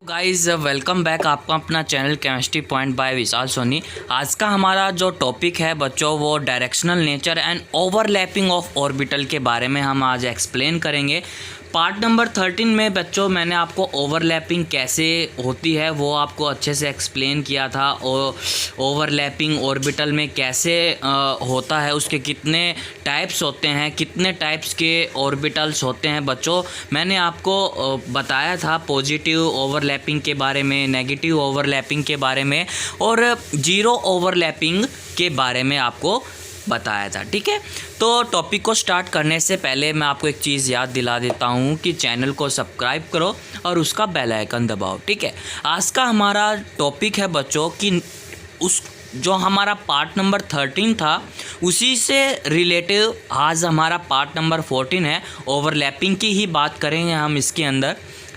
Guys welcome back आपका अपना channel chemistry point by विशाल सोनी। आज का हमारा जो टॉपिक है बच्चों वो directional nature and overlapping of orbital के बारे में हम आज एक्सप्लेन करेंगे। पार्ट नंबर 13 में बच्चों मैंने आपको ओवरलैपिंग कैसे होती है वो आपको अच्छे से एक्सप्लेन किया था और ओवरलैपिंग ऑर्बिटल में कैसे होता है, उसके कितने टाइप्स होते हैं, कितने टाइप्स के ऑर्बिटल्स होते हैं बच्चों मैंने आपको बताया था। पॉजिटिव ओवरलैपिंग के बारे में, नेगेटिव ओवरलैपिंग के बारे में और जीरो ओवरलैपिंग के बारे में आपको बताया था। ठीक है, तो टॉपिक को स्टार्ट करने से पहले मैं आपको एक चीज़ याद दिला देता हूँ कि चैनल को सब्सक्राइब करो और उसका बेल आइकन दबाओ। ठीक है, आज का हमारा टॉपिक है बच्चों कि उस जो हमारा पार्ट नंबर 13 था उसी से रिलेटिव आज हमारा पार्ट नंबर 14 है। ओवरलैपिंग की ही बात करेंगे हम इसके अंदर।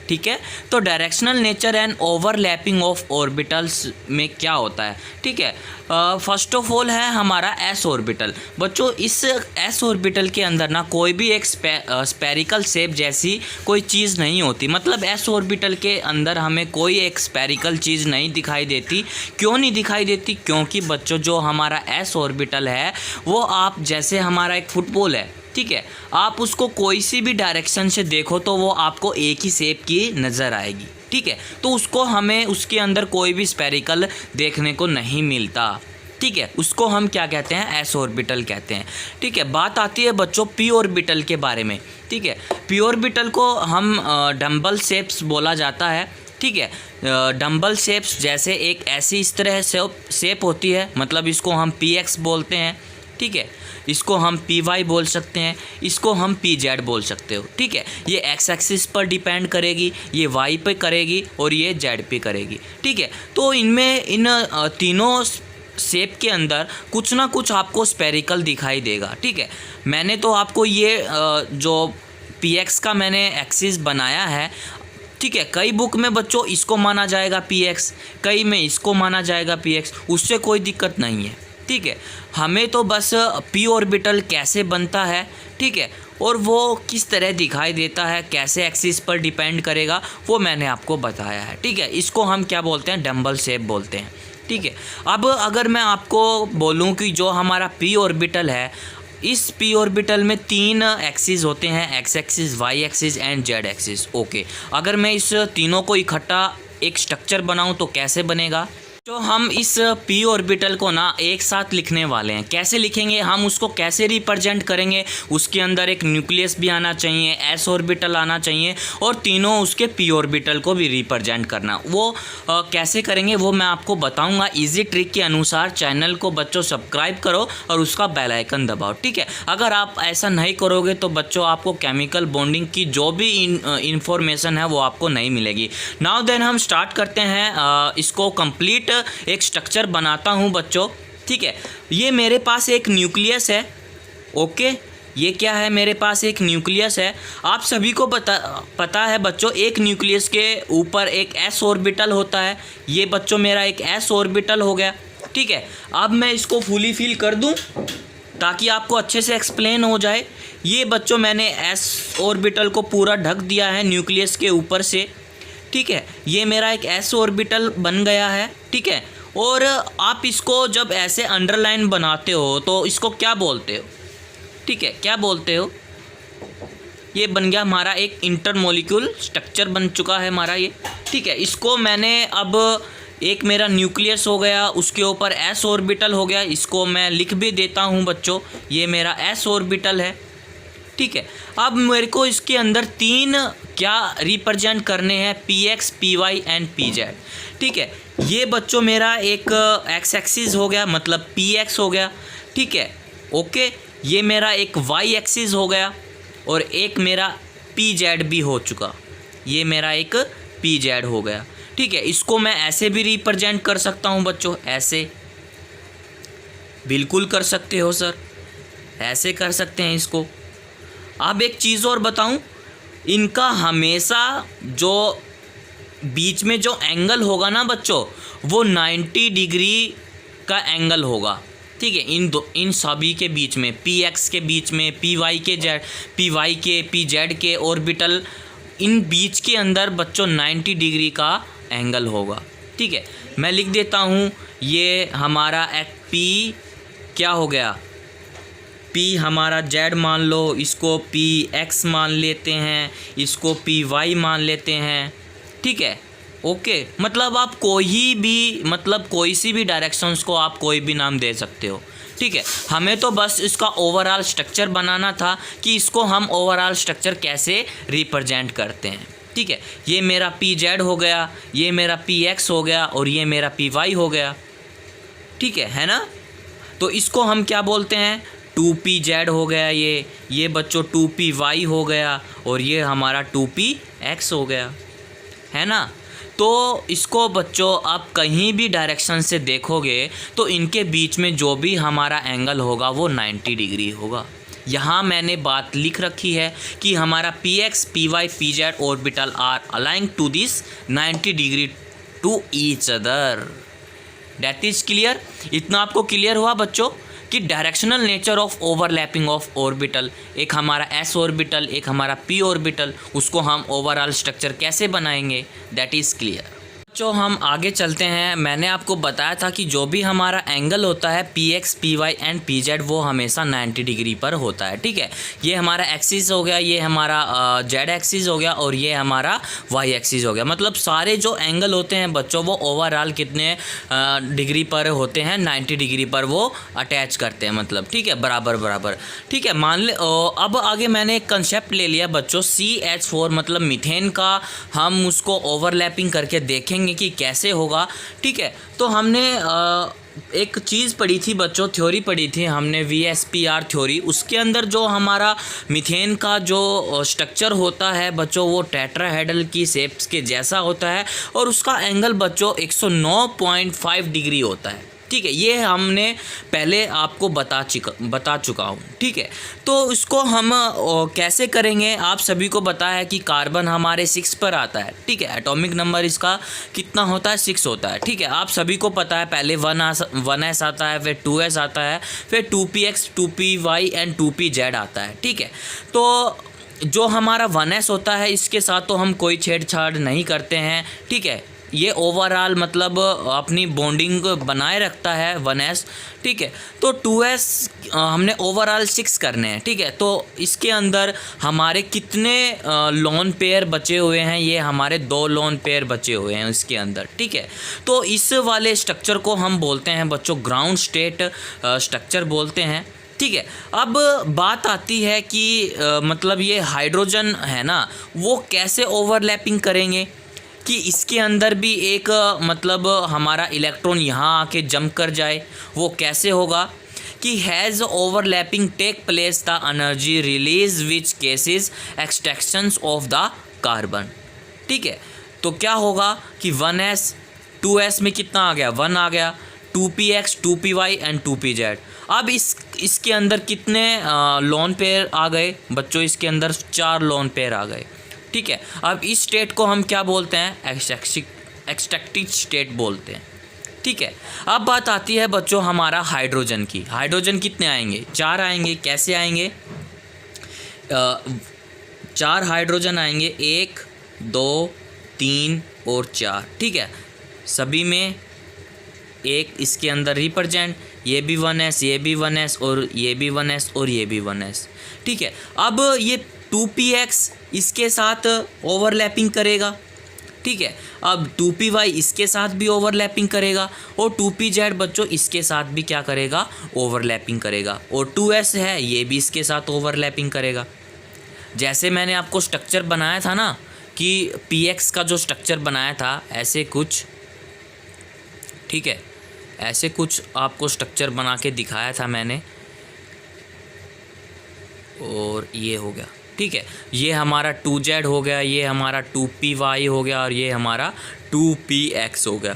ठीक है, तो directional nature and overlapping of orbitals में क्या होता है। ठीक है, फर्स्ट ऑफ ऑल है हमारा एस ऑर्बिटल। बच्चों इस एस ऑर्बिटल के अंदर ना कोई भी एक स्पेरिकल शेप जैसी कोई चीज़ नहीं होती। मतलब एस ऑर्बिटल के अंदर हमें कोई एक स्पेरिकल चीज़ नहीं दिखाई देती। क्यों नहीं दिखाई देती? क्योंकि बच्चों जो हमारा एस ऑर्बिटल है वो आप जैसे हमारा एक फुटबॉल है, ठीक है, आप उसको कोई सी भी डायरेक्शन से देखो तो वो आपको एक ही शेप की नज़र आएगी। ठीक है, तो उसको हमें उसके अंदर कोई भी स्पेरिकल देखने को नहीं मिलता। ठीक है, उसको हम क्या कहते हैं? एस ऑर्बिटल कहते हैं। ठीक है, बात आती है बच्चों पी ऑर्बिटल के बारे में। ठीक है, पी ऑर्बिटल को हम डम्बल शेप्स बोला जाता है। ठीक है, डम्बल शेप्स जैसे एक ऐसी इस तरह शेप होती है, मतलब इसको हम पी एक्स बोलते हैं। ठीक है, इसको हम पी वाई बोल सकते हैं, इसको हम पी जेड बोल सकते हो। ठीक है, ये एक्स एक्सिस पर डिपेंड करेगी, ये वाई पे करेगी और ये जेड पे करेगी। ठीक है, तो इनमें इन तीनों शेप के अंदर कुछ ना कुछ आपको स्पेरिकल दिखाई देगा। ठीक है, मैंने तो आपको ये जो पी एक्स का मैंने एक्सिस बनाया है। ठीक है, कई बुक में बच्चों इसको माना जाएगा पी एक्स, कई में इसको माना जाएगा पी एक्स, उससे कोई दिक्कत नहीं है। ठीक है, हमें तो बस पी ऑर्बिटल कैसे बनता है, ठीक है, और वो किस तरह दिखाई देता है, कैसे एक्सिस पर डिपेंड करेगा, वो मैंने आपको बताया है। ठीक है, इसको हम क्या बोलते हैं? डम्बल शेप बोलते हैं। ठीक है, अब अगर मैं आपको बोलूं कि जो हमारा पी ऑर्बिटल है, इस पी ऑर्बिटल में 3 एक्सिस होते हैं, x axis, y axis and z axis. Okay, अगर मैं इस तीनों को इकट्ठा एक स्ट्रक्चर बनाऊं तो कैसे बनेगा? तो हम इस पी ऑर्बिटल को ना एक साथ लिखने वाले हैं। कैसे लिखेंगे, हम उसको कैसे रिप्रेजेंट करेंगे? उसके अंदर एक न्यूक्लियस भी आना चाहिए, एस ऑर्बिटल आना चाहिए और तीनों उसके पी ऑर्बिटल को भी रिप्रेजेंट करना। वो कैसे करेंगे वो मैं आपको बताऊंगा इजी ट्रिक के अनुसार। चैनल को बच्चों सब्सक्राइब करो और उसका बेल आइकन दबाओ। ठीक है, अगर आप ऐसा नहीं करोगे तो बच्चों आपको केमिकल बॉन्डिंग की जो भी इंफॉर्मेशन है वो आपको नहीं मिलेगी। नाउ देन हम स्टार्ट करते हैं, इसको कंप्लीट एक स्ट्रक्चर बनाता हूं बच्चों। ठीक है, ये मेरे पास एक न्यूक्लियस है। ओके, ये क्या है? मेरे पास एक न्यूक्लियस है। आप सभी को पता है बच्चों, एक न्यूक्लियस के ऊपर एक एस ऑर्बिटल होता है। ये बच्चों मेरा एक एस ऑर्बिटल हो गया। ठीक है, अब मैं इसको फुली फिल कर दूं ताकि आपको अच्छे से एक्सप्लेन हो जाए। ये बच्चों मैंने एस ऑर्बिटल को पूरा ढक दिया है न्यूक्लियस के ऊपर से। ठीक है, ये मेरा एक एस ऑर्बिटल बन गया है। ठीक है, और आप इसको जब ऐसे अंडरलाइन बनाते हो तो इसको क्या बोलते हो? ठीक है, क्या बोलते हो? ये बन गया हमारा एक इंटरमोलिक्यूल स्ट्रक्चर बन चुका है हमारा ये। ठीक है, इसको मैंने अब एक मेरा न्यूक्लियस हो गया, उसके ऊपर एस ऑर्बिटल हो गया। इसको मैं लिख भी देता हूँ बच्चों, ये मेरा एस ऑर्बिटल है। ठीक है, अब मेरे को इसके अंदर 3 क्या रिप्रेजेंट करने हैं? P x, p y and p z. ठीक है, ये बच्चों मेरा एक एक्स एक्सिस हो गया, मतलब पी एक्स हो गया। ठीक है, ओके, ये मेरा एक वाई एक्सिस हो गया और एक मेरा पी जेड भी हो चुका। ये मेरा एक पी जेड हो गया। ठीक है, इसको मैं ऐसे भी रिप्रेजेंट कर सकता हूँ बच्चों, ऐसे बिल्कुल कर सकते हो सर, ऐसे कर सकते हैं इसको। अब एक चीज़ और बताऊं, इनका हमेशा जो बीच में जो एंगल होगा ना बच्चों, वो 90 डिग्री का एंगल होगा। ठीक है। इन सभी के बीच में पी एक्स के बीच में पी वाई के पी जेड के ऑर्बिटल, इन बीच के अंदर बच्चों 90 डिग्री का एंगल होगा। ठीक है, मैं लिख देता हूँ, ये हमारा एक पी क्या हो गया, पी हमारा जेड मान लो, इसको पी एक्स मान लेते हैं, इसको पी वाई मान लेते हैं। ठीक है, ओके। मतलब आप कोई सी भी डायरेक्शंस को आप कोई भी नाम दे सकते हो। ठीक है, हमें तो बस इसका ओवरऑल स्ट्रक्चर बनाना था कि इसको हम ओवरऑल स्ट्रक्चर कैसे रिप्रेजेंट करते हैं। ठीक है, ये मेरा पी जेड हो गया, ये मेरा पी एक्स हो गया और ये मेरा पी वाई हो गया। ठीक है ना। तो इसको हम क्या बोलते हैं, 2p जेड हो गया, ये बच्चों 2p वाई हो गया और ये हमारा 2p एक्स हो गया, है ना। तो इसको बच्चों आप कहीं भी डायरेक्शन से देखोगे तो इनके बीच में जो भी हमारा एंगल होगा वो 90 डिग्री होगा। यहाँ मैंने बात लिख रखी है कि हमारा p x p y p z orbital are aligning to this 90 degree to each other. That is clear. इतना आपको क्लियर हुआ बच्चों कि directional nature of overlapping of orbital, एक हमारा एस ऑर्बिटल, एक हमारा पी ऑर्बिटल, उसको हम ओवरऑल स्ट्रक्चर कैसे बनाएंगे, दैट इज़ क्लियर। जो हम आगे चलते हैं, मैंने आपको बताया था कि जो भी हमारा एंगल होता है p x p y and p z वो हमेशा 90 डिग्री पर होता है। ठीक है, ये हमारा एक्सिस हो गया, ये हमारा जेड एक्सिस हो गया और ये हमारा वाई एक्सिस हो गया। मतलब सारे जो एंगल होते हैं बच्चों वो ओवरऑल कितने डिग्री पर होते हैं, 90 डिग्री पर वो अटैच करते हैं, मतलब। ठीक है, बराबर बराबर। ठीक है, मान ले अब आगे मैंने एक कंसेप्ट ले लिया बच्चों, CH4 मतलब मीथेन का, हम उसको ओवरलैपिंग करके देखेंगे कि कैसे होगा। ठीक है, तो हमने एक चीज़ पढ़ी थी बच्चों, थ्योरी पढ़ी थी हमने, VSPR थ्योरी। उसके अंदर जो हमारा मीथेन का जो स्ट्रक्चर होता है बच्चों वो टेट्राहेड्रल की शेप्स के जैसा होता है और उसका एंगल बच्चों 109.5 डिग्री होता है। ठीक है, ये हमने पहले आपको बता चुका हूँ। ठीक है, तो इसको हम कैसे करेंगे, आप सभी को पता है कि कार्बन हमारे 6 पर आता है। ठीक है, एटॉमिक नंबर इसका कितना होता है, 6 होता है। ठीक है, आप सभी को पता है पहले 1s आता है, फिर 2s आता है, फिर 2px 2py एंड 2pz आता है। ठीक है, तो जो हमारा 1s होता है इसके साथ तो हम कोई छेड़छाड़ नहीं करते हैं। ठीक है, ये ओवरऑल मतलब अपनी बॉन्डिंग बनाए रखता है 1s। ठीक है, तो 2s हमने ओवरऑल 6 करने हैं। ठीक है, तो इसके अंदर हमारे कितने लोन पेयर बचे हुए हैं, ये हमारे 2 लोन पेयर बचे हुए हैं इसके अंदर। ठीक है, तो इस वाले स्ट्रक्चर को हम बोलते हैं बच्चों ग्राउंड स्टेट स्ट्रक्चर बोलते हैं। ठीक है, अब बात आती है कि मतलब ये हाइड्रोजन है ना, वो कैसे ओवरलैपिंग करेंगे कि इसके अंदर भी एक मतलब हमारा इलेक्ट्रॉन यहाँ आके जंप कर जाए। वो कैसे होगा कि has overlapping take place the energy release which causes extractions of the carbon. ठीक है, तो क्या होगा कि 1s 2s में कितना आ गया, 1 आ गया, 2px 2py एंड 2pz। अब इसके अंदर कितने लोन पेयर आ गए बच्चों, इसके अंदर 4 लोन पेयर आ गए। ठीक है, अब इस स्टेट को हम क्या बोलते हैं, एक्सट्रैक्टिव स्टेट बोलते हैं। ठीक है, अब बात आती है बच्चों हमारा हाइड्रोजन की। हाइड्रोजन कितने आएंगे, 4 आएंगे। कैसे आएंगे, 4 हाइड्रोजन आएंगे, 1 2 3 और 4। ठीक है, सभी में एक इसके अंदर रिप्रेजेंट, ये भी 1s, ये भी 1s और ये भी 1s और ये भी 1s। ठीक है, अब ये 2px इसके साथ ओवरलैपिंग करेगा। ठीक है, अब 2py इसके साथ भी ओवरलैपिंग करेगा और 2pz बच्चों इसके साथ भी क्या करेगा, ओवरलैपिंग करेगा। और 2s है, ये भी इसके साथ ओवरलैपिंग करेगा। जैसे मैंने आपको स्ट्रक्चर बनाया था ना कि px का जो स्ट्रक्चर बनाया था ऐसे कुछ। ठीक है, ऐसे कुछ आपको स्ट्रक्चर बना के दिखाया था मैंने, और ये हो गया। ठीक है, ये हमारा 2z हो गया, ये हमारा 2py हो गया और ये हमारा 2px हो गया।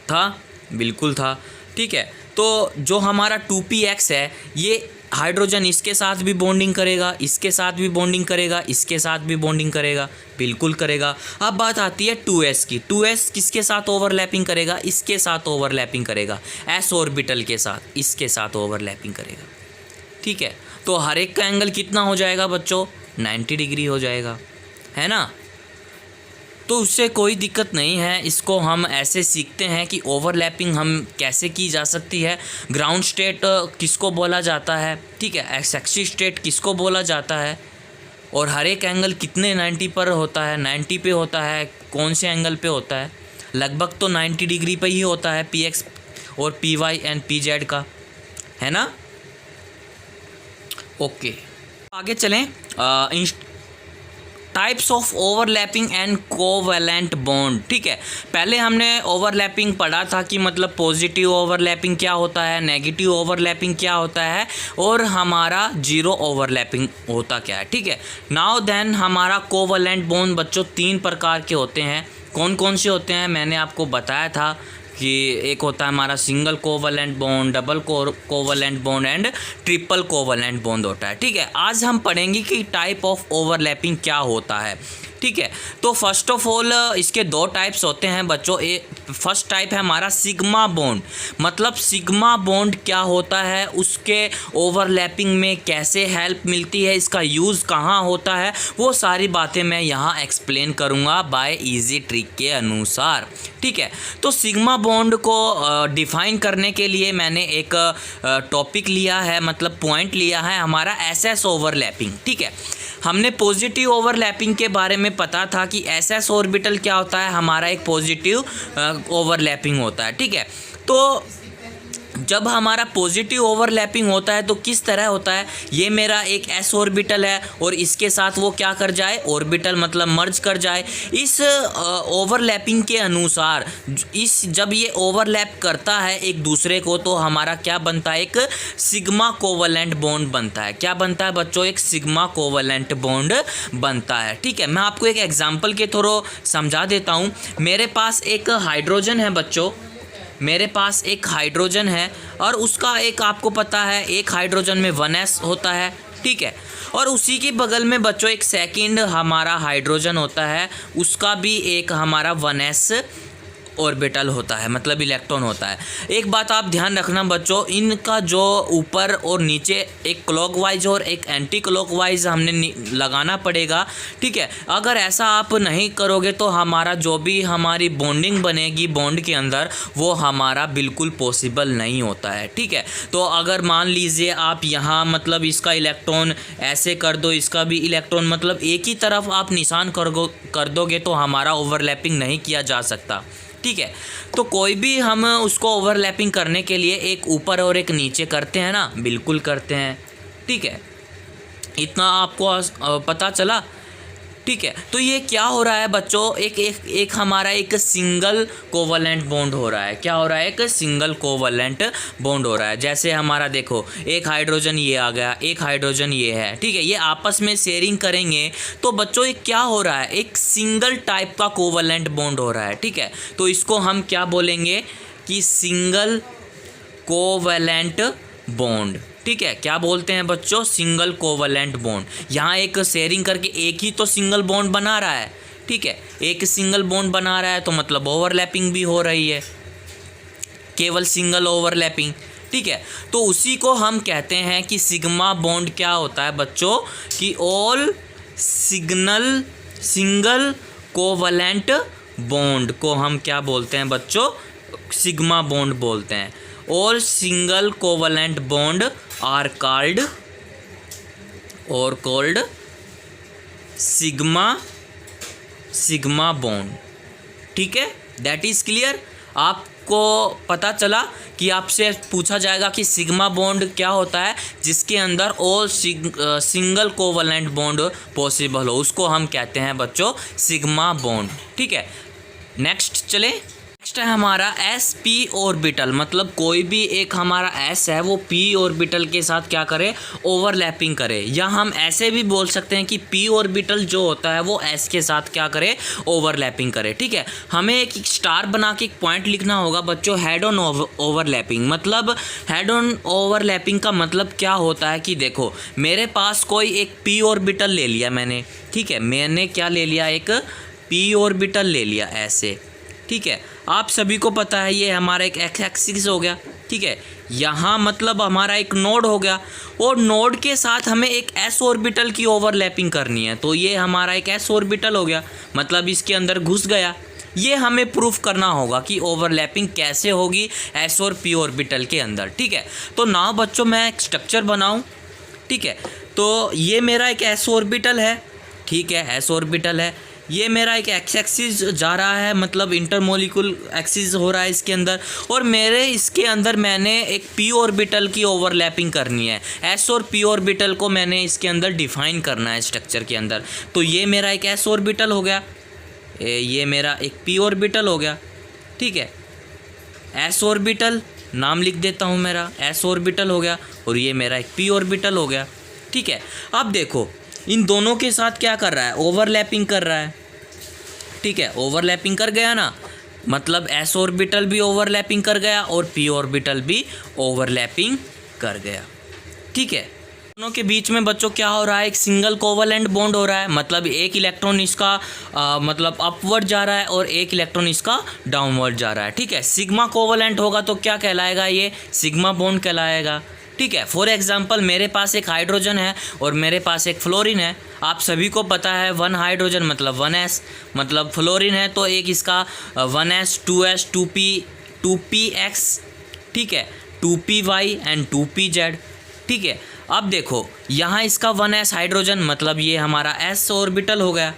था, बिल्कुल था। ठीक है, तो तो जो हमारा 2px है ये हाइड्रोजन इसके साथ भी बॉन्डिंग करेगा, इसके साथ भी बॉन्डिंग करेगा, इसके साथ भी बॉन्डिंग करेगा, बिल्कुल करेगा। अब बात आती है 2s की। 2s किसके साथ ओवरलैपिंग करेगा? इसके साथ ओवरलैपिंग करेगा, s ऑर्बिटल के साथ, इसके साथ ओवरलैपिंग करेगा। ठीक है, तो हर एक का एंगल कितना हो जाएगा बच्चों? 90 डिग्री हो जाएगा, है ना। तो उससे कोई दिक्कत नहीं है। इसको हम ऐसे सीखते हैं कि ओवरलैपिंग हम कैसे की जा सकती है। ग्राउंड स्टेट किसको बोला जाता है, ठीक है, एक्सिस स्टेट किसको बोला जाता है, और हर एक एंगल कितने 90 पर होता है, 90 पे होता है, कौन से एंगल पे होता है? लगभग तो 90 डिग्री पे ही होता है px और py एंड pz का, है ना। ओके, आगे चलें। Types of overlapping and covalent bond. ठीक है, पहले हमने ओवरलैपिंग पढ़ा था कि मतलब पॉजिटिव ओवरलैपिंग क्या होता है, नेगेटिव ओवरलैपिंग क्या होता है, और हमारा जीरो ओवरलैपिंग होता क्या है। ठीक है, नाउ देन हमारा कोवैलेंट बॉन्ड बच्चों 3 प्रकार के होते हैं। कौन कौन से होते हैं मैंने आपको बताया था कि एक होता है हमारा single covalent bond, double covalent bond and triple covalent bond होता है। ठीक है, आज हम पढ़ेंगे कि टाइप ऑफ ओवरलैपिंग क्या होता है। ठीक है, तो फर्स्ट ऑफ ऑल इसके 2 टाइप्स होते हैं बच्चों। फर्स्ट टाइप है हमारा सिग्मा बॉन्ड। मतलब सिग्मा बॉन्ड क्या होता है, उसके ओवरलैपिंग में कैसे हेल्प मिलती है, इसका यूज़ कहाँ होता है, वो सारी बातें मैं यहाँ एक्सप्लेन करूँगा बाय इजी ट्रिक के अनुसार। ठीक है, तो सिग्मा बॉन्ड को डिफाइन करने के लिए मैंने एक टॉपिक लिया है, मतलब पॉइंट लिया है हमारा एसएस ओवरलैपिंग। ठीक है, हमने पॉजिटिव ओवरलैपिंग के बारे में पता था कि एसएस ऑर्बिटल क्या होता है, हमारा एक पॉजिटिव ओवरलैपिंग होता है। ठीक है, तो जब हमारा पॉजिटिव ओवरलैपिंग होता है तो किस तरह होता है, ये मेरा एक एस ऑर्बिटल है और इसके साथ वो क्या कर जाए, ऑर्बिटल मतलब मर्ज कर जाए। इस ओवरलैपिंग के अनुसार इस जब ये ओवरलैप करता है एक दूसरे को तो हमारा क्या बनता है, एक सिग्मा कोवैलेंट बॉन्ड बनता है। क्या बनता है बच्चों, एक सिग्मा कोवैलेंट बॉन्ड बनता है। ठीक है, मैं आपको एक एग्जांपल के थ्रू समझा देता हूँ। मेरे पास एक हाइड्रोजन है बच्चों, मेरे पास एक हाइड्रोजन है और उसका एक आपको पता है एक हाइड्रोजन में 1s होता है। ठीक है, और उसी के बगल में बच्चों एक सेकंड हमारा हाइड्रोजन होता है, उसका भी एक हमारा 1s ऑर्बिटल होता है, मतलब इलेक्ट्रॉन होता है। एक बात आप ध्यान रखना बच्चों, इनका जो ऊपर और नीचे एक क्लॉकवाइज और एक एंटी क्लॉकवाइज हमने लगाना पड़ेगा। ठीक है, अगर ऐसा आप नहीं करोगे तो हमारा जो भी हमारी बॉन्डिंग बनेगी बॉन्ड के अंदर वो हमारा बिल्कुल पॉसिबल नहीं होता है। ठीक है, तो अगर मान लीजिए आप यहाँ मतलब इसका इलेक्ट्रॉन ऐसे कर दो, इसका भी इलेक्ट्रॉन मतलब एक ही तरफ आप निशान कर दोगे तो हमारा ओवरलैपिंग नहीं किया जा सकता। ठीक है, तो कोई भी हम उसको ओवरलैपिंग करने के लिए एक ऊपर और एक नीचे करते हैं ना, बिल्कुल करते हैं। ठीक है, इतना आपको पता चला। ठीक है, तो ये क्या हो रहा है बच्चों, एक हमारा एक सिंगल कोवैलेंट बॉन्ड हो रहा है। क्या हो रहा है, एक सिंगल कोवैलेंट बॉन्ड हो रहा है। जैसे हमारा देखो एक हाइड्रोजन ये आ गया, एक हाइड्रोजन ये है। ठीक है, ये आपस में शेयरिंग करेंगे तो बच्चों ये क्या हो रहा है, एक सिंगल टाइप का कोवैलेंट बॉन्ड हो रहा है। ठीक है, तो इसको हम क्या बोलेंगे कि सिंगल कोवैलेंट बॉन्ड। ठीक है, क्या बोलते हैं बच्चों, सिंगल कोवैलेंट बॉन्ड। यहाँ एक शेयरिंग करके एक ही तो सिंगल बॉन्ड बना रहा है। ठीक है, एक सिंगल बॉन्ड बना रहा है तो मतलब ओवरलैपिंग भी हो रही है, केवल सिंगल ओवरलैपिंग। ठीक है, तो उसी को हम कहते हैं कि सिग्मा बॉन्ड क्या होता है बच्चों, कि ऑल सिंगल कोवैलेंट बॉन्ड को हम क्या बोलते हैं बच्चों, सिग्मा बॉन्ड बोलते हैं। All single covalent bond are called sigma bond. ठीक है, दैट इज़ क्लियर। आपको पता चला कि आपसे पूछा जाएगा कि सिग्मा बॉन्ड क्या होता है, जिसके अंदर all single covalent bond possible हो, उसको हम कहते हैं बच्चों सिग्मा बॉन्ड। ठीक है, नेक्स्ट चले। नेक्स्ट है हमारा एस पी ऑर्बिटल, मतलब कोई भी एक हमारा एस है वो पी ऑर्बिटल के साथ क्या करे, ओवरलैपिंग करे, या हम ऐसे भी बोल सकते हैं कि पी ऑर्बिटल जो होता है वो एस के साथ क्या करे, ओवरलैपिंग करे। ठीक है, हमें एक स्टार बना के एक पॉइंट लिखना होगा बच्चों, हेड ऑन ओवरलैपिंग। मतलब हेड ऑन ओवरलैपिंग का मतलब क्या होता है कि देखो मेरे पास कोई एक पी ऑर्बिटल ले लिया मैंने, ठीक है, मैंने क्या ले लिया, एक पी ऑर्बिटल ले लिया ऐसे। ठीक है, आप सभी को पता है ये हमारा एक एक्स एक्सिस हो गया। ठीक है, यहाँ मतलब हमारा एक नोड हो गया, और नोड के साथ हमें एक एस ऑर्बिटल की ओवरलैपिंग करनी है, तो ये हमारा एक एस ऑर्बिटल हो गया, मतलब इसके अंदर घुस गया। ये हमें प्रूफ करना होगा कि ओवरलैपिंग कैसे होगी एस और पी ऑर्बिटल के अंदर। ठीक है, तो नाउ बच्चों मैं एक स्ट्रक्चर बनाऊँ। ठीक है, तो ये मेरा एक एस ऑर्बिटल है। ठीक है, एस ऑर्बिटल है, ये मेरा एक एक्स एक्सिस जा रहा है, मतलब इंटरमोलिकुल एक्सिस हो रहा है इसके अंदर, और मेरे इसके अंदर मैंने एक पी ऑर्बिटल की ओवरलैपिंग करनी है। एस और पी ऑर्बिटल को मैंने इसके अंदर डिफाइन करना है स्ट्रक्चर के अंदर। तो ये मेरा एक एस ऑर्बिटल हो गया, ये मेरा एक पी ऑर्बिटल हो गया। ठीक है, एस ऑर्बिटल नाम लिख देता हूँ मेरा, एस ऑर्बिटल हो गया, और ये मेरा एक पी ऑर्बिटल हो गया। ठीक है, अब देखो इन दोनों के साथ क्या कर रहा है, ओवरलैपिंग कर रहा है। ठीक है, ओवरलैपिंग कर गया ना, मतलब एस ऑर्बिटल भी ओवरलैपिंग कर गया और पी ऑर्बिटल भी ओवरलैपिंग कर गया। ठीक है, दोनों के बीच में बच्चों क्या हो रहा है, एक सिंगल कोवलेंट बॉन्ड हो रहा है, मतलब एक इलेक्ट्रॉन इसका मतलब अपवर्ड जा रहा है और एक इलेक्ट्रॉन इसका डाउनवर्ड जा रहा है। ठीक है, सिग्मा कोवलेंट होगा तो क्या कहलाएगा, ये सिग्मा बॉन्ड कहलाएगा। ठीक है, फॉर एग्जांपल मेरे पास एक हाइड्रोजन है और मेरे पास एक फ्लोरीन है। आप सभी को पता है 1 हाइड्रोजन मतलब 1s, मतलब फ्लोरीन है तो एक इसका 1s 2s 2p 2px, ठीक है, 2py एंड 2pz। ठीक है, अब देखो यहाँ इसका 1s हाइड्रोजन, मतलब ये हमारा s ऑर्बिटल हो गया।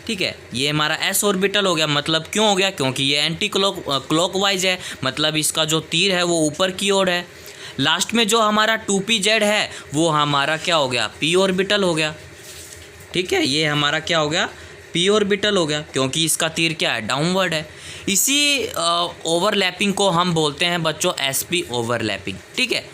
ठीक है, ये हमारा s ऑर्बिटल हो गया, मतलब क्यों हो गया, क्योंकि ये एंटी क्लॉकवाइज है, मतलब इसका जो तीर है वो ऊपर की ओर है। लास्ट में जो हमारा 2pz है वो हमारा क्या हो गया, p ऑर्बिटल हो गया। ठीक है, ये हमारा क्या हो गया, p ऑर्बिटल हो गया, क्योंकि इसका तीर क्या है, डाउनवर्ड है। इसी ओवरलैपिंग को हम बोलते हैं बच्चों sp ओवरलैपिंग। ठीक है,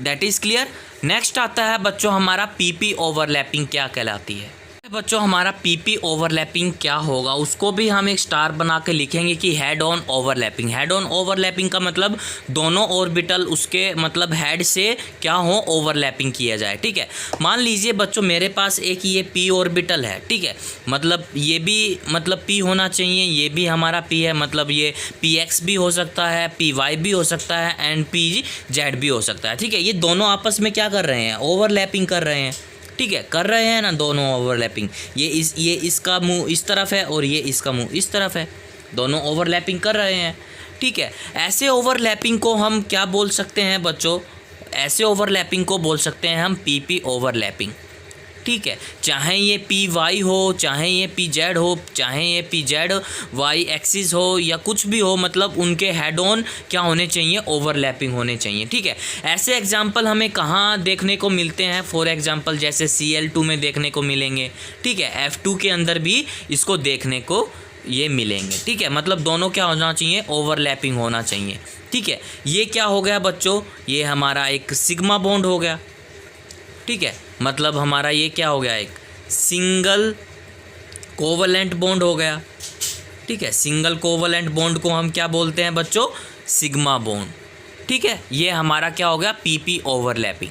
दैट इज़ क्लियर। नेक्स्ट आता है बच्चों हमारा pp ओवरलैपिंग क्या कहलाती है। बच्चों हमारा पीपी ओवरलैपिंग क्या होगा, उसको भी हम एक स्टार बना के लिखेंगे कि head on overlapping. Head on overlapping का मतलब दोनों ऑर्बिटल उसके मतलब हेड से क्या हो, ओवरलैपिंग किया जाए। ठीक है, मान लीजिए बच्चों मेरे पास एक ये पी ऑर्बिटल है। ठीक है, मतलब ये भी मतलब पी होना चाहिए, ये भी हमारा पी है, मतलब ये पी एक्स भी हो सकता है, पी वाई भी हो सकता है एंड पी जेड भी हो सकता है। ठीक है, ये दोनों आपस में क्या कर रहे हैं, ओवरलैपिंग कर रहे हैं। ठीक है, कर रहे हैं ना दोनों ओवरलैपिंग, ये इसका मुंह इस तरफ है और ये इसका मुंह इस तरफ है, दोनों ओवरलैपिंग कर रहे हैं। ठीक है, ऐसे ओवरलैपिंग को हम क्या बोल सकते हैं बच्चों, ऐसे ओवरलैपिंग को बोल सकते हैं हम पीपी ओवरलैपिंग। ठीक है, चाहे ये पी वाई हो, चाहे ये पी जेड हो, चाहे ये पी जेड वाई एक्सिस हो या कुछ भी हो, मतलब उनके हेड ऑन क्या होने चाहिए, ओवरलैपिंग होने चाहिए। ठीक है, ऐसे एग्जांपल हमें कहाँ देखने को मिलते हैं, फॉर एग्जांपल जैसे Cl2 में देखने को मिलेंगे। ठीक है, F2 के अंदर भी इसको देखने को ये मिलेंगे। ठीक है, मतलब दोनों क्या होना चाहिए, ओवरलैपिंग होना चाहिए। ठीक है, ये क्या हो गया बच्चों, ये हमारा एक सिग्मा बॉन्ड हो गया। ठीक है, मतलब हमारा ये क्या हो गया, एक सिंगल कोवलेंट बॉन्ड हो गया। ठीक है, सिंगल कोवलेंट बॉन्ड को हम क्या बोलते हैं बच्चों, सिग्मा बॉन्ड। ठीक है, ये हमारा क्या हो गया, PP overlapping.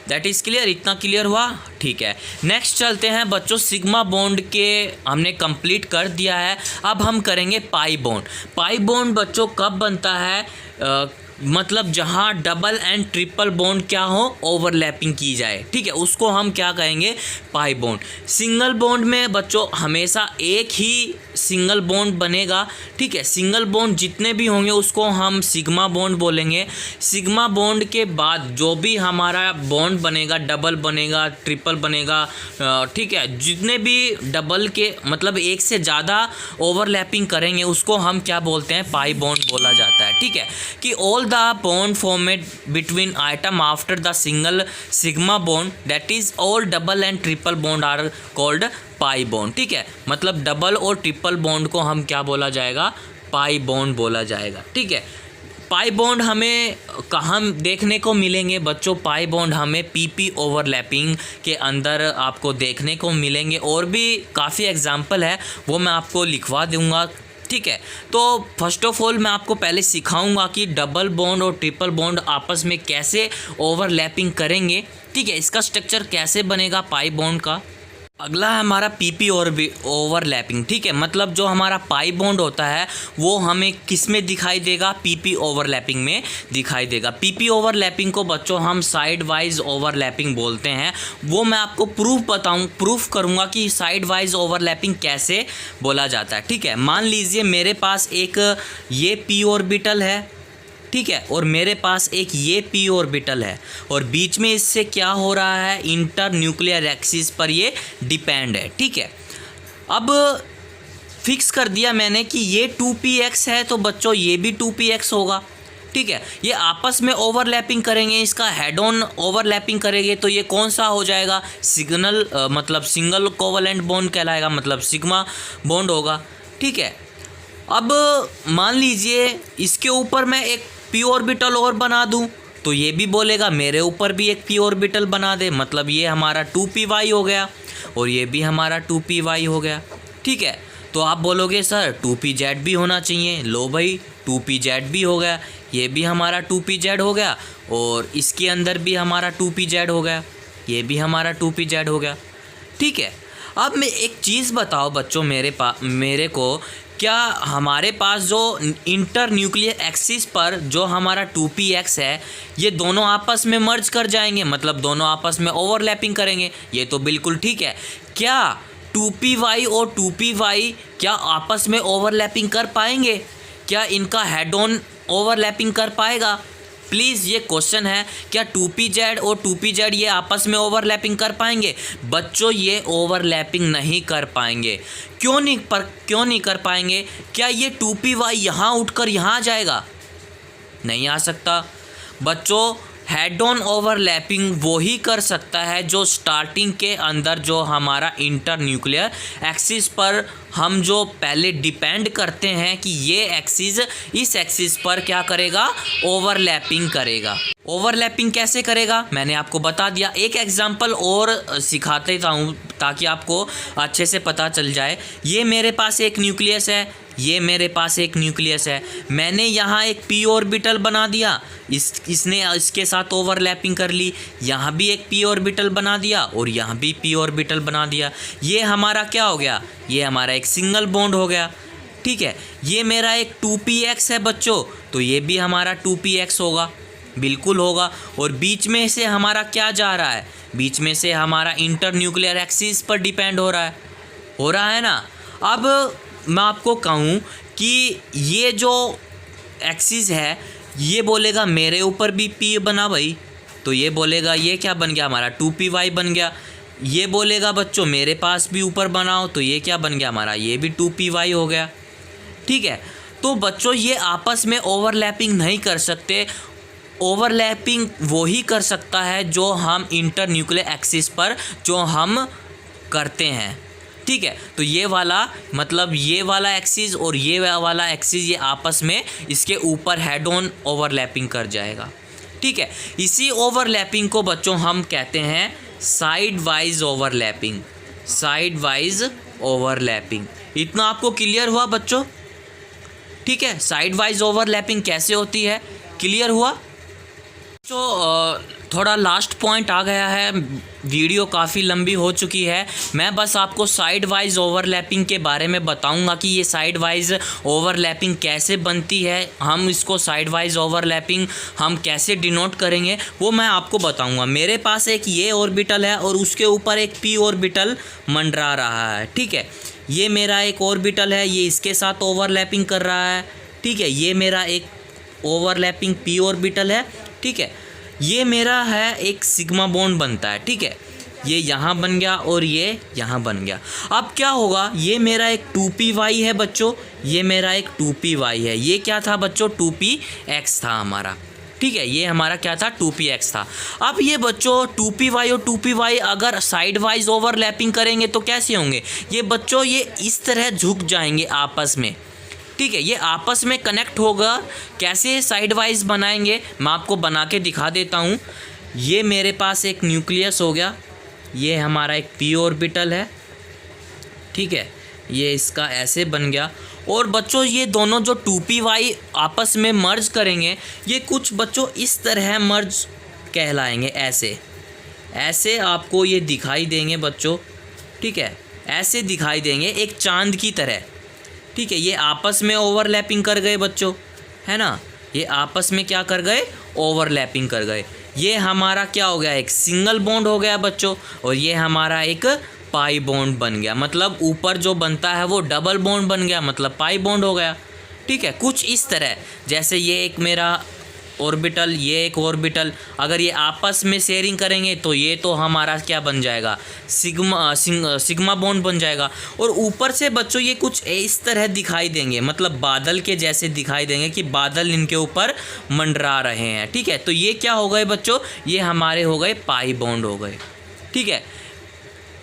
That is clear, इतना क्लियर हुआ। ठीक है, नेक्स्ट चलते हैं बच्चों, सिग्मा बॉन्ड के हमने कंप्लीट कर दिया है, अब हम करेंगे पाई बॉन्ड। पाई बॉन्ड बच्चों कब बनता है, मतलब जहाँ डबल एंड ट्रिपल बॉन्ड क्या हो, ओवरलैपिंग की जाए। ठीक है, उसको हम क्या कहेंगे, पाई बॉन्ड। सिंगल बॉन्ड में बच्चों हमेशा एक ही सिंगल बॉन्ड बनेगा। ठीक है, सिंगल बॉन्ड जितने भी होंगे उसको हम सिग्मा बॉन्ड बोलेंगे। सिग्मा बॉन्ड के बाद जो भी हमारा बॉन्ड बनेगा, डबल बनेगा, ट्रिपल बनेगा, ठीक है, जितने भी डबल के मतलब एक से ज़्यादा ओवरलैपिंग करेंगे उसको हम क्या बोलते हैं, पाई बॉन्ड बोला जाता है। ठीक है, कि all the bond formed between atom after the single sigma bond, that is all double and triple bond are called pi bond. ठीक है, मतलब डबल और ट्रिपल बॉन्ड को हम क्या बोला जाएगा, पाई बॉन्ड बोला जाएगा। ठीक है, पाई बॉन्ड हमें कहाँ देखने को मिलेंगे बच्चों? पाई बॉन्ड हमें पीपी ओवरलैपिंग के अंदर आपको देखने को मिलेंगे, और भी काफ़ी एग्जांपल है वो मैं आपको लिखवा दूंगा। ठीक है, तो फर्स्ट ऑफ ऑल मैं आपको पहले सिखाऊंगा कि डबल बॉन्ड और ट्रिपल बॉन्ड आपस में कैसे ओवरलैपिंग करेंगे। ठीक है, इसका स्ट्रक्चर कैसे बनेगा पाई बॉन्ड का। अगला है हमारा पीपी और ओवरलैपिंग। ठीक है, मतलब जो हमारा पाई बॉन्ड होता है वो हमें किस में दिखाई देगा? पीपी ओवरलैपिंग में दिखाई देगा। पीपी ओवरलैपिंग को बच्चों हम साइड वाइज ओवरलैपिंग बोलते हैं। वो मैं आपको प्रूफ करूंगा कि साइड वाइज ओवरलैपिंग कैसे बोला जाता है। ठीक है, मान लीजिए मेरे पास एक ये पी ऑर्बिटल है, ठीक है, और मेरे पास एक ये पी ऑर्बिटल है, और बीच में इससे क्या हो रहा है? इंटर न्यूक्लियर एक्सिस पर ये डिपेंड है। ठीक है, अब फिक्स कर दिया मैंने कि ये 2px है, तो बच्चों ये भी 2px होगा। ठीक है, ये आपस में ओवरलैपिंग करेंगे, इसका हेड ऑन ओवरलैपिंग करेंगे, तो ये कौन सा हो जाएगा? मतलब सिंगल कोवलेंट बॉन्ड कहलाएगा, मतलब सिग्मा बॉन्ड होगा। ठीक है, अब मान लीजिए इसके ऊपर मैं एक पी ऑर्बिटल और बना दूं, तो ये भी बोलेगा मेरे ऊपर भी एक पी ऑर्बिटल बना दे, मतलब ये हमारा 2py हो गया, और ये भी हमारा 2py हो गया। ठीक है, तो आप बोलोगे सर 2pz भी होना चाहिए। लो भाई, 2pz भी हो गया, ये भी हमारा 2pz हो गया, और इसके अंदर भी हमारा 2pz हो गया, ये भी हमारा 2pz हो गया। ठीक है, अब मैं एक चीज़ बताओ बच्चों मेरे को, क्या हमारे पास जो इंटर न्यूक्लियर एक्सिस पर जो हमारा 2px है, ये दोनों आपस में मर्ज कर जाएंगे, मतलब दोनों आपस में ओवरलैपिंग करेंगे? ये तो बिल्कुल ठीक है। क्या 2py और 2py क्या आपस में ओवरलैपिंग कर पाएंगे? क्या इनका हेड ऑन ओवरलैपिंग कर पाएगा? प्लीज़ ये क्वेश्चन है, क्या 2pz और 2pz ये आपस में ओवरलैपिंग कर पाएंगे? बच्चों ये ओवरलैपिंग नहीं कर पाएंगे। क्यों नहीं कर पाएंगे? क्या ये 2py यहाँ उठकर यहाँ आ जाएगा? नहीं आ सकता। बच्चों हेड ऑन ओवरलैपिंग वो ही कर सकता है जो स्टार्टिंग के अंदर जो हमारा इंटर न्यूक्लियर एक्सिस पर हम जो पहले डिपेंड करते हैं कि ये एक्सिस इस एक्सिस पर क्या करेगा? ओवरलैपिंग करेगा। ओवरलैपिंग कैसे करेगा मैंने आपको बता दिया। एक एग्जांपल और सिखाते हूँ ताकि आपको अच्छे से पता चल जाए। ये मेरे पास एक न्यूक्लियस है, ये मेरे पास एक न्यूक्लियस है, मैंने यहाँ एक पी ऑर्बिटल बना दिया, इसने इसके साथ ओवरलैपिंग कर ली, यहाँ भी एक पी ऑर्बिटल बना दिया और यहाँ भी पी ऑर्बिटल बना दिया। ये हमारा क्या हो गया? ये हमारा एक सिंगल बॉन्ड हो गया। ठीक है, ये मेरा एक 2px है बच्चों, तो ये भी हमारा 2px होगा, बिल्कुल होगा। और बीच में से हमारा क्या जा रहा है? बीच में से हमारा इंटर न्यूक्लियर एक्सिस पर डिपेंड हो रहा है ना। अब मैं आपको कहूँ कि ये जो एक्सिस है ये बोलेगा मेरे ऊपर भी पी बना भाई, तो ये बोलेगा ये क्या बन गया? हमारा 2py बन गया। ये बोलेगा बच्चों मेरे पास भी ऊपर बनाओ, तो ये क्या बन गया? हमारा ये भी 2py हो गया। ठीक है, तो बच्चों ये आपस में ओवरलैपिंग नहीं कर सकते। ओवरलैपिंग वो ही कर सकता है जो हम इंटर न्यूक्लियर एक्सिस पर जो हम करते हैं। ठीक है, तो ये वाला मतलब ये वाला एक्सिस और ये वाला एक्सिस ये आपस में इसके ऊपर हेड ऑन ओवरलैपिंग कर जाएगा। ठीक है, इसी ओवरलैपिंग को बच्चों हम कहते हैं side wise overlapping. Side wise overlapping, इतना आपको क्लियर हुआ बच्चों? ठीक है, साइड वाइज ओवरलैपिंग कैसे होती है, क्लियर हुआ? तो थोड़ा लास्ट पॉइंट आ गया है, वीडियो काफ़ी लंबी हो चुकी है। मैं बस आपको साइड वाइज ओवरलैपिंग के बारे में बताऊंगा कि ये साइड वाइज ओवरलैपिंग कैसे बनती है, हम इसको साइड वाइज ओवरलैपिंग हम कैसे डिनोट करेंगे वो मैं आपको बताऊंगा। मेरे पास एक ये ऑर्बिटल है और उसके ऊपर एक पी ऑर्बिटल मंडरा रहा है। ठीक है, ये मेरा एक ऑर्बिटल है, ये इसके साथ ओवरलैपिंग कर रहा है। ठीक है, ये मेरा एक ओवरलैपिंग पी ऑर्बिटल है। ठीक है, ये मेरा है एक सिग्मा बॉन्ड बनता है। ठीक है, ये यहाँ बन गया और ये यहाँ बन गया। अब क्या होगा? ये मेरा एक 2py है बच्चों, ये मेरा एक 2py है। ये क्या था बच्चों? 2px था हमारा। ठीक है, ये हमारा क्या था? 2px था। अब ये बच्चों 2py और 2py अगर साइड वाइज ओवरलैपिंग करेंगे तो कैसे होंगे? ये बच्चों ये इस तरह झुक जाएंगे आपस में। ठीक है। ये आपस में कनेक्ट होगा। कैसे साइड वाइज बनाएंगे मैं आपको बना के दिखा देता हूँ। ये मेरे पास एक न्यूक्लियस हो गया, ये हमारा एक p ऑर्बिटल है, ठीक है, ये इसका ऐसे बन गया। और बच्चों ये दोनों जो 2py आपस में मर्ज करेंगे, ये कुछ बच्चों इस तरह मर्ज कहलाएंगे। ऐसे ऐसे आपको ये दिखाई देंगे बच्चों, ठीक है, ऐसे दिखाई देंगे एक चांद की तरह, ठीक है। ये आपस में ओवरलैपिंग कर गए बच्चों, है ना, ये आपस में क्या कर गए, ओवरलैपिंग कर गए। ये हमारा क्या हो गया, एक सिंगल बॉन्ड हो गया बच्चों, और ये हमारा एक पाई बॉन्ड बन गया। मतलब ऊपर जो बनता है वो डबल बॉन्ड बन गया, मतलब पाई बॉन्ड हो गया, ठीक है। कुछ इस तरह, जैसे ये एक मेरा ऑर्बिटल, ये एक ऑर्बिटल, अगर ये आपस में शेयरिंग करेंगे तो ये तो हमारा क्या बन जाएगा, सिग्मा बॉन्ड बन जाएगा। और ऊपर से बच्चों ये कुछ इस तरह दिखाई देंगे, मतलब बादल के जैसे दिखाई देंगे कि बादल इनके ऊपर मंडरा रहे हैं, ठीक है। तो ये क्या हो गए बच्चों, ये हमारे हो गए पाई बॉन्ड हो गए, ठीक है।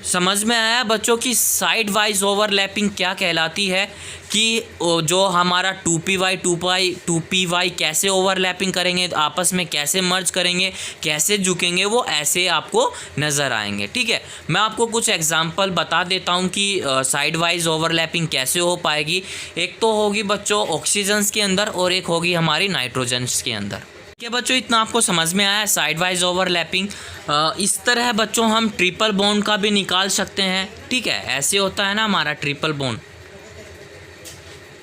समझ में आया बच्चों की साइड वाइज ओवरलैपिंग क्या कहलाती है, कि जो हमारा 2py कैसे ओवरलैपिंग करेंगे, आपस में कैसे मर्ज करेंगे, कैसे झुकेंगे, वो ऐसे आपको नज़र आएंगे, ठीक है। मैं आपको कुछ एग्जांपल बता देता हूँ कि साइड वाइज ओवरलैपिंग कैसे हो पाएगी। एक तो होगी बच्चों ऑक्सीजन्स के अंदर, और एक होगी हमारी नाइट्रोजन्स के अंदर। क्या बच्चों इतना आपको समझ में आया साइड वाइज ओवरलैपिंग। इस तरह बच्चों हम ट्रिपल बॉन्ड का भी निकाल सकते हैं, ठीक है। ऐसे होता है ना हमारा ट्रिपल बॉन्ड,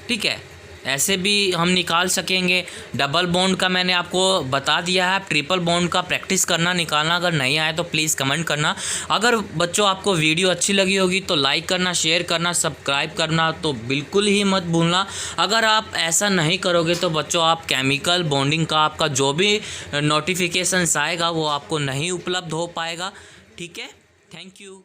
ठीक है, ऐसे भी हम निकाल सकेंगे। डबल बॉन्ड का मैंने आपको बता दिया है। ट्रिपल बॉन्ड का प्रैक्टिस करना, निकालना, अगर नहीं आए तो प्लीज़ कमेंट करना। अगर बच्चों आपको वीडियो अच्छी लगी होगी तो लाइक करना, शेयर करना, सब्सक्राइब करना तो बिल्कुल ही मत भूलना। अगर आप ऐसा नहीं करोगे तो बच्चों आप केमिकल बॉन्डिंग का आपका जो भी नोटिफिकेशंस आएगा वो आपको नहीं उपलब्ध हो पाएगा, ठीक है। Thank you.